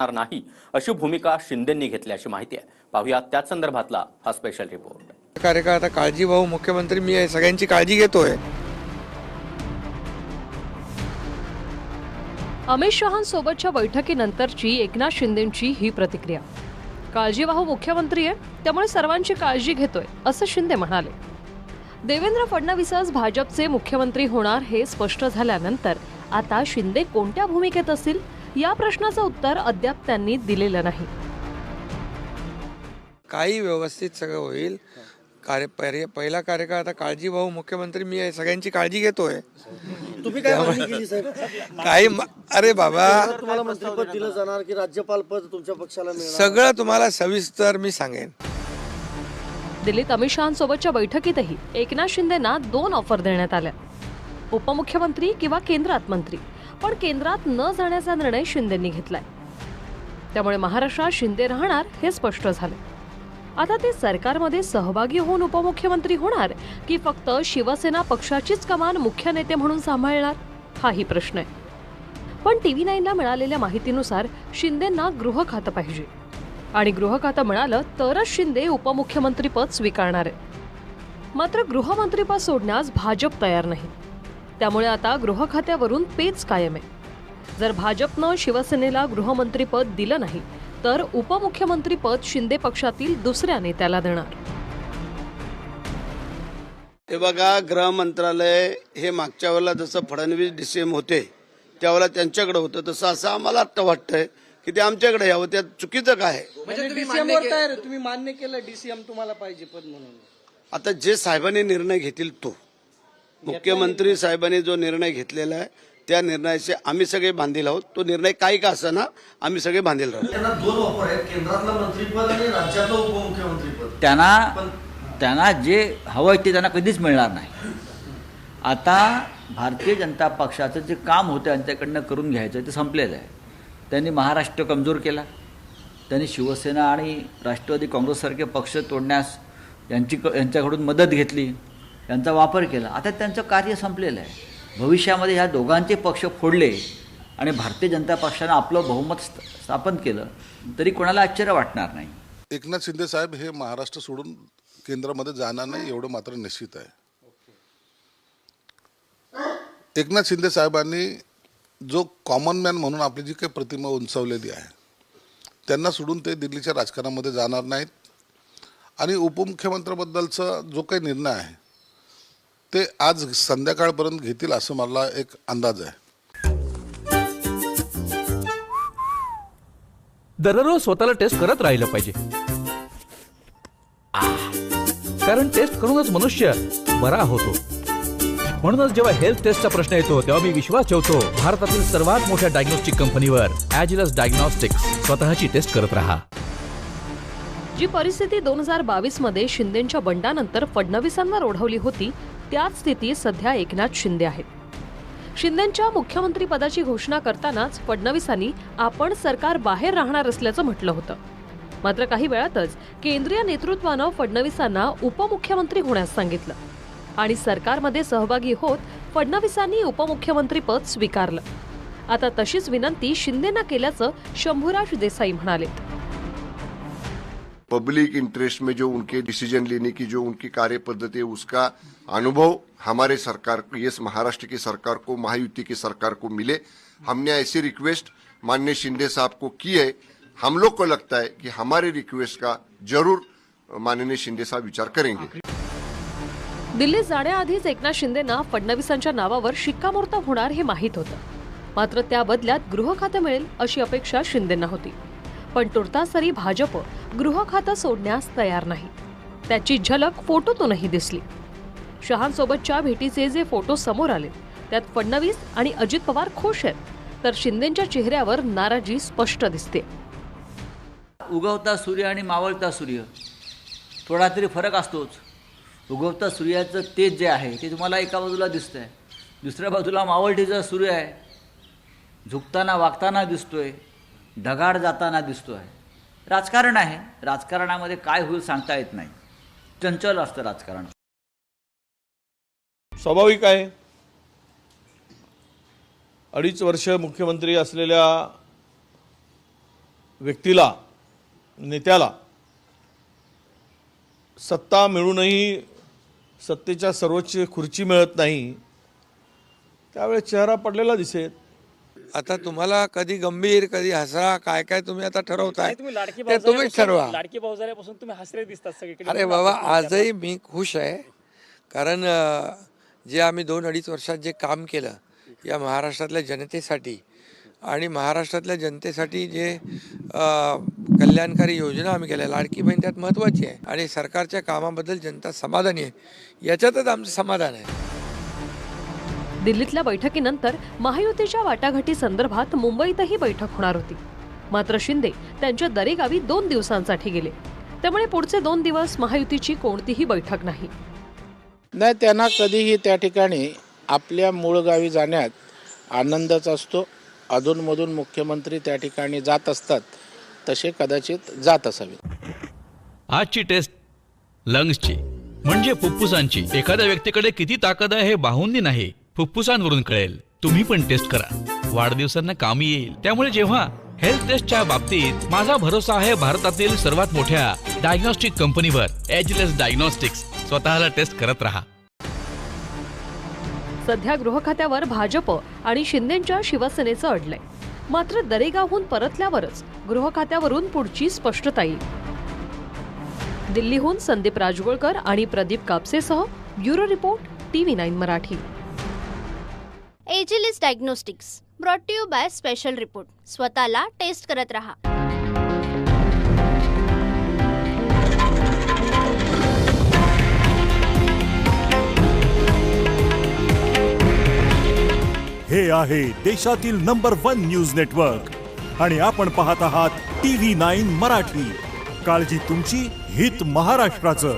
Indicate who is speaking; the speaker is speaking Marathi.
Speaker 1: नाही अशी भूमिका शिंदेंनी घेतल्याची माहिती आहे। पाहूया त्याच संदर्भातला हा स्पेशल रिपोर्ट।
Speaker 2: कार्यकाळ आता काळजी भाऊ मुख्यमंत्री मी आहे, सगळ्यांची काळजी घेतोय।
Speaker 3: अमित शहांसोबतच्या बैठकीनंतरची एकनाथ शिंदेंची ही प्रतिक्रिया। काळजीवाहू मुख्यमंत्री आहे, त्यामुळे सर्वांची काळजी घेतोय असं शिंदे म्हणाले। देवेंद्र फडणवीसच भाजपचे मुख्यमंत्री होणार हे स्पष्ट झाल्यानंतर आता शिंदे कोणत्या भूमिकेत असतील या प्रश्नाचं उत्तर अद्याप त्यांनी दिलेलं नाही।
Speaker 2: काही व्यवस्थित सगळं होईल। पहिला कार्यकाळ आता काळजी भाऊ मुख्यमंत्री मी आहे, सगळ्यांची काळजी घेतोय।
Speaker 4: तुम्ही काय मागणी केली साहेब?
Speaker 2: अरे बाबा,
Speaker 4: तुम्हाला मंत्रिपद दिलं जाणार की राज्यपाल पद तुमच्या पक्षाला मिळणार?
Speaker 2: सगळं तुम्हाला सविस्तर मी सांगेन।
Speaker 3: दिल्लीत अमित शहांसोबतच्या बैठकीतही एकनाथ शिंदेंना 2 ऑफर देण्यात आल्या, उपमुख्यमंत्री किंवा केंद्रात मंत्री। पण केंद्रात न जाण्याचा निर्णय शिंदेंनी घेतलाय, त्यामुळे महाराष्ट्रात शिंदे राहणार हे स्पष्ट झाले। आता ते सरकारमध्ये सहभागी होऊन उपमुख्यमंत्री होणार की फक्त शिवसेना पक्षाचीच कमान मुख्य नेते म्हणून सांभाळणार हाही प्रश्न आहे। पण TV9ला मिळालेल्या माहितीनुसार शिंदेंना गृह खातं पाहिजे आणि गृह खातं मिळालं तरच शिंदे उपमुख्यमंत्रीपद स्वीकारणार आहे। मात्र गृहमंत्रीपद सोडण्यास भाजप तयार नाही, त्यामुळे आता गृह खात्यावरून पेच कायम आहे। जर भाजपनं शिवसेनेला गृहमंत्रीपद दिलं नाही तर उपमुख्यमंत्रीपद शिंदे पक्षातील दुसऱ्या नेत्याला देणार।
Speaker 4: हे बघा, गृह मंत्रालय हे मागच्या वेळेला जसं फडणवीस DCM होते त्यावेळेला त्यांच्याकडे होतं, तसं असं आम्हाला आता वाटतंय की ते आमच्याकडे यावं। त्यात चुकीचं काय आहे?
Speaker 5: तुम्ही मान्य केलं DCM तुम्हाला पाहिजे पद म्हणून।
Speaker 4: आता जे साहेबांनी निर्णय घेतील तो, मुख्यमंत्री साहेबांनी जो निर्णय घेतलेला आहे त्या निर्णयाचे आम्ही सगळे बांधील आहोत। तो निर्णय काही का असना आम्ही सगळे बांधील राहू।
Speaker 6: त्यांना 2 ऑफर आहेत, केंद्रातलं मंत्रीपद आणि राज्यातलं उपमुख्यमंत्रीपद।
Speaker 7: त्यांना जे हवं आहे ते त्यांना कधीच मिळणार नाही। आता भारतीय जनता पक्षाचं जे काम होतं त्यांच्याकडनं करून घ्यायचं ते संपलेलं आहे। त्यांनी महाराष्ट्र कमजोर केला, त्यांनी शिवसेना आणि राष्ट्रवादी काँग्रेससारखे पक्ष तोडण्यास यांच्याकडून मदत घेतली, यांचा वापर केला। आता त्यांचं कार्य संपलेलं आहे। भविष्यामध्ये ह्या दोघांचे पक्ष फोडले आणि भारतीय जनता पक्षानं आपलं बहुमत स्थापन केलं तरी कोणाला आश्चर्य वाटणार नाही।
Speaker 8: एकनाथ शिंदे साहेब हे महाराष्ट्र सोडून केंद्रामध्ये जाणार नाही एवढं मात्र निश्चित आहे। एकनाथ शिंदे साहेबांनी जो कॉमन मॅन म्हणून आपली जी काही प्रतिमा उंचावलेली आहे त्यांना सोडून ते दिल्लीच्या राजकारणामध्ये जाणार नाहीत आणि उपमुख्यमंत्र्याबद्दलचा जो काही निर्णय आहे ते आज संध्याकाळपर्यंत घेतील असं मला एक अंदाज आहे।
Speaker 9: दररोज स्वतःला टेस्ट करत राहिलं पाहिजे, कारण टेस्ट करूनच मनुष्य बरा होतो। म्हणूनच जेव्हा हेल्थ टेस्टचा प्रश्न येतो तेव्हा मी विश्वास ठेवतो भारतातील सर्वात मोठ्या डायग्नोस्टिक कंपनीवर, ॲजिलस डायग्नोस्टिक्स। स्वतःची टेस्ट करत राहा।
Speaker 3: जी परिस्थिती 2022 मध्ये शिंदेंच्या बंडानंतर फडणवीसांवर ओढवली होती त्याच स्थिती सध्या एकनाथ शिंदे आहेत। शिंदेंच्या मुख्यमंत्री पदाची घोषणा करतानाच फडणवीसांनी आपण सरकार बाहेर राहणार असल्याचं म्हटलं होतं। मात्र काही वेळातच केंद्रीय नेतृत्वानं फडणवीसांना उपमुख्यमंत्री होण्यास सांगितलं आणि सरकारमध्ये सहभागी होत फडणवीसांनी उपमुख्यमंत्रीपद स्वीकारलं। आता तशीच विनंती शिंदेंना केल्याचं शंभूराज देसाई म्हणाले।
Speaker 10: पब्लिक इंटरेस्ट में जो उनके डिसीजन लेने की जो उनकी कार्य पद्धति है उसका अनुभव हमारे सरकार, ये महाराष्ट्र की सरकार को, महायुति की सरकार को मिले। हमने ऐसी रिक्वेस्ट माननीय शिंदे साहब को की है। हम लोग को लगता है कि हमारी रिक्वेस्ट का जरूर माननीय शिंदे साहब विचार करेंगे।
Speaker 3: दिल्लीत जाण्याआधीच एकनाथ शिंदेंना फडणवीसांच्या नावावर शिक्कामोर्तब होणार हे माहीत होतं। मात्र त्या बदल्यात गृह खातं मिळेल अशी अपेक्षा शिंदेंना होती। पण तुर्तासरी भाजप गृह खातं सोडण्यास तयार नाही, त्याची झलक फोटोतूनही दिसली। शहांसोबतच्या भेटीचे जे फोटो समोर आले त्यात फडणवीस आणि अजित पवार खुश आहेत, तर शिंदेंच्या चेहऱ्यावर नाराजी स्पष्ट दिसते।
Speaker 7: उगवता सूर्य आणि मावळता सूर्य थोडा तरी फरक असतोच। उगवता सूर्याचं तेज जे आहे ते तुम्हाला एका बाजूला दिसतंय, दुसऱ्या बाजूला मावळतीचा सूर्य आहे, झुकताना वागताना दिसतोय, ढगाळ जाताना दिसतोय। राजकारण आहे, राजकारणामध्ये काय होईल सांगता येत नाही, चंचल असतं राजकारण।
Speaker 11: स्वाभाविक आहे 2.5 वर्ष मुख्यमंत्री असलेल्या व्यक्तीला, नेत्याला सत्ता मिळूनही सत्तेच्या सर्वोच्च खुर्ची मिळत नाही, त्यावेळेस चेहरा पडलेला दिसेल.
Speaker 2: आता तुम्हाला कधी गंभीर कधी हसरा काय काय तुम्ही आता ठरवताय ते तुम्हीच ठरवा.
Speaker 5: लाडकी भाऊ झाल्यापासून तुम्ही हसरे दिसतात सगळीकडे.
Speaker 2: अरे बाबा, आजही मी खुश आहे, कारण जे आम्ही 2-2.5 वर्षात जे काम केलं या महाराष्ट्रातल्या जनतेसाठी आणि महाराष्ट्रातल्या जनतेसाठी जे कल्याणकारी योजना आम्ही केल्या, लाडकी बहीण त्यात महत्त्वाची आहे आणि सरकारच्या कामाबद्दल जनता समाधानी आहे, याच्यातच आमचं समाधान आहे.
Speaker 3: दिल्लीतल्या बैठकीनंतर महायुतीच्या वाटाघाटी संदर्भात मुंबईतही बैठक होणार होती. मात्र शिंदे त्यांच्या दरेगावी 2 दिवसांसाठी गेले, त्यामुळे पुढचे 2 दिवस महायुतीची कोणतीही बैठक नाही.
Speaker 12: नाही, त्यांना कधीही त्या ठिकाणी आपल्या मूळ गावी जाण्यात आनंदच असतो. अधूनमधून मुख्यमंत्री त्या ठिकाणी जात असतात, तसे कदाचित जात असावे.
Speaker 9: आजची टेस्ट लंग्सची म्हणजे फुफ्फुसांची. एखाद्या व्यक्तीकडे किती ताकद आहे हे बाहुंनी नाही, फुफ्फुसांवरून कळेल. तुम्ही पण टेस्ट करा, वाढदिवसांना कामी येईल. त्यामुळे जेव्हा हेल्थ टेस्टच्या बाबतीत माझा भरोसा आहे भारतातील सर्वात मोठ्या डायग्नॉस्टिक कंपनीवर, एजलेस डायग्नॉस्टिक्स. स्वतःला टेस्ट करत राहा.
Speaker 3: सध्या गृह खात्यावर भाजप आणि शिंदेंच्या शिवसेनेचं अडलंय. मात्र दरेगावहून परतल्यावरच गृह खात्यावरून पुढची स्पष्टता येईल. दिल्लीहून संदीप राजगोळकर आणि प्रदीप कापसेसह bureau report TV9 Marathi.
Speaker 13: Ageless diagnostics brought to you by special report. स्वतःला टेस्ट करत रहा.
Speaker 14: हे आहे देशातील नंबर 1 न्यूज नेटवर्क आणि आपण पाहत आहात TV9 मराठी. काळजी तुमची, हित महाराष्ट्राचं.